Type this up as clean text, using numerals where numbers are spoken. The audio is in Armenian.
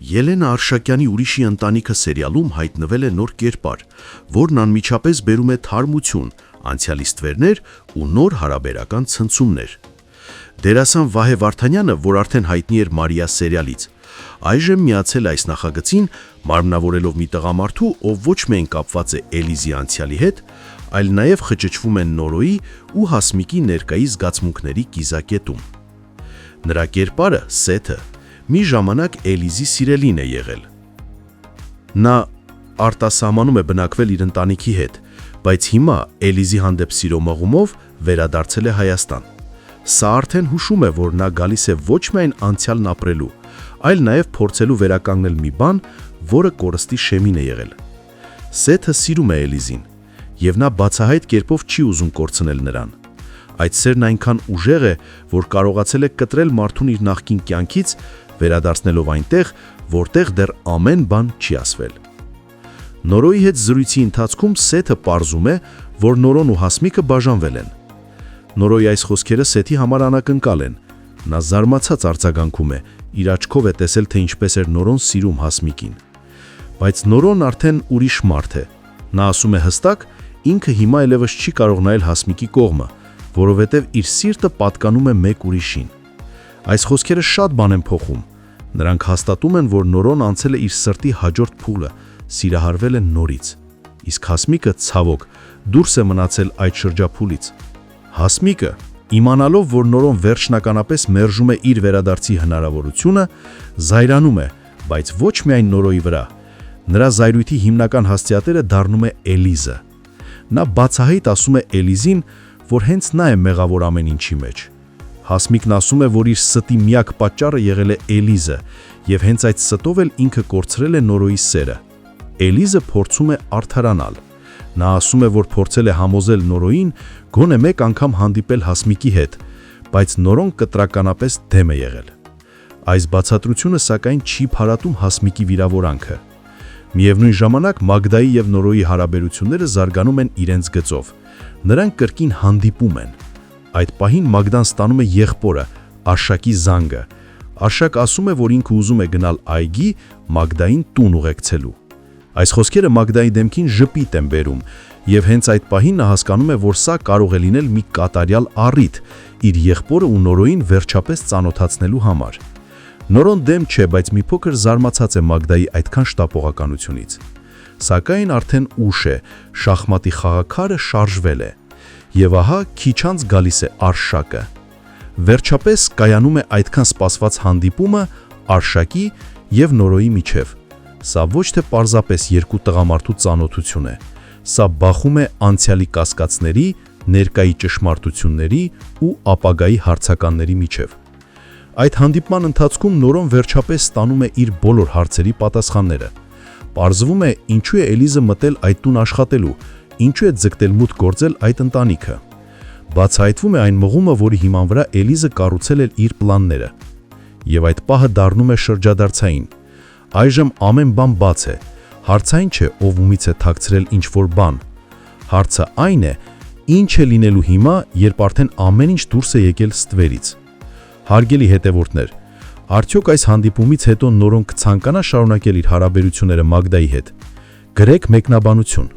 Ելենա Արշակյանի «Ուրիշի ընտանիքը» սերիալում հայտնվել է նոր կերպար, որն անմիջապես բերում է թարմություն, անցյալի ստվերներ ու նոր հարաբերական ցնցումներ։ Դերասան Վահե Վարդանյանը, որ արդեն հայտնի էր Մարիա սերիալից, այժմ միացել այս նախագծին, մարմնավորելով մի տղամարդու, ով ոչ միայն կապված է Էլիզի անցյալի հետ, այլ նաև խճճվում են Նորոյի ու Հասմիկի ներկայի զգացմունքների կիզակետում։ Նրա կերպարը, Սեթը, մի ժամանակ Էլիզի սիրելին է եղել։ Նա արտասահմանում է բնակվել իր ընտանիքի հետ, բայց հիմա Էլիզի հանդեպ սիրո մղումով վերադարձել է Հայաստան։ Սա արդեն հուշում է, որ նա գալիս է ոչ միայն անցյալն ապրելու, այլ նաև փորձելու վերականգնել մի բան, որը կորստի շեմին է եղել։ Սեթը սիրում է Էլիզին, եւ նա բացահայտ կերպով չի ուզում կորցնել նրան։ Այդ սերն այնքան ուժեղ է, որ կարողացել է կտրել մարդուն իր նախկին կյանքից, վերադարձնելով այնտեղ, որտեղ դեռ ամեն բան չի ասվել։ Նորոյի հետ զրույցի ընթացքում Սեթը պարզում է, որ Նորոն ու Հասմիկը բաժանվել են։ Նորոյի այս խոսքերը Սեթի համար անակնկալ են։ Նա զարմացած արձագանքում է, իր աչքով է տեսել, թե ինչպես էր Նորոն սիրում Հասմիկին։ Բայց Նորոն արդեն ուրիշ մարդ է։ Նա ասում է հստակ, ինքը հիմա այլևս չի կարող նայել Հասմիկի կողմը, որովհետև իր սիրտը պատկանում է մեկ ուրիշին։ Այս խոսքերը շատ բան են փոխում։ Նրանք հաստատում են, որ Նորոն անցել է իր սրտի հաջորդ փուլը, սիրահարվել է նորից։ Իսկ Հասմիկը, ցավոք, դուրս է մնացել այդ շրջափուլից։ Հասմիկը, իմանալով, որ Նորոն վերջնականապես մերժում է իր վերադարձի հնարավորությունը, զայրանում է, բայց ոչ միայն Նորոյի վրա։ Նրա զայրույթի հիմնական հասցեատերը դառնում է Էլիզը։ Նա բացահայտ ասում է Էլիզին, որ հենց նա է մեղավոր ամեն ինչի մեջ։ Հասմիկն ասում է, որ իր ստի միակ պատճառը եղել է Էլիզը, եւ հենց այդ ստով էլ ինքը կորցրել է Նորոյի սերը։ Էլիզը փորձում է արդարանալ։ Նա ասում է, որ փորձել է համոզել Նորոյին գոնե մեկ անգամ հանդիպել Հասմիկի հետ, բայց Նորոն կտրականապես դեմ է եղել։ Այս բացատրությունը սակայն չի փարատում Հասմիկի վիրավորանքը։ Միևնույն ժամանակ Մագդայի եւ Նորոյի հարաբերությունները զարգանում են իրենց գծով։ Նրանք կրկին հանդիպում են։ Այդ պահին Մագդան ստանում է եղբորը, Արշակի զանգը։ Արշակ ասում է, որ ինքը ուզում է գնալ այգի Մագդային տուն ուղեկցելու։ Այս խոսքերը Մագդայի դեմքին ժպիտ են բերում, եւ հենց այդ պահին նա հասկանում է, որ սա կարող է լինել մի կատարյալ առիթ իր եղբորը ու Նորոյին վերջապես ծանոթացնելու համար։ Նորոն դեմ չէ, բայց մի փոքր զարմացած է Մագդայի այդքան շտապողականությունից։ Սակայն արդեն ուշ է, շախմատի խաղաքարը շարժվել է։ Եվ ահա քիչ անց գալիս է Արշակը։ Վերջապես կայանում է այդքան սպասված հանդիպումը Արշակի եւ Նորոյի միջև։ Սա ոչ թե պարզապես երկու տղամարդու ծանոթություն է։ Սա բախում է անցյալի կասկածների, ներկայի ճշմարտությունների ու ապագայի հարցականների միջև։ Այդ հանդիպման ընթացքում Նորոն վերջապես ստանում է իր բոլոր հարցերի պատասխանները։ Պարզվում է, ինչու է Էլիզը մտել այդ տուն աշխատելու, ինչու է ձգտել մուտք գործել այդ ընտանիքը։ Բացահայտվում է այն մղումը, որի հիման վրա Էլիզը կառուցել է իր պլանները։ Եվ այդ պահը դառնում է շրջադարձային։ Այժմ ամեն բան բաց է։ Հարցային չէ, ով ումից է թաքցրել ինչ-որ բան։ Հարցը այն է, ինչ է լինելու հիմա, երբ արդեն ամեն ինչ դուրս է եկել ստվերից։ Հարգելի հետևորդներ, արդյոք այս հանդիպումից հետո Նորոն կցանկանա շարունակել իր հարաբերությունները Մագդայի հետ։ Գրեք մեկնաբանություն։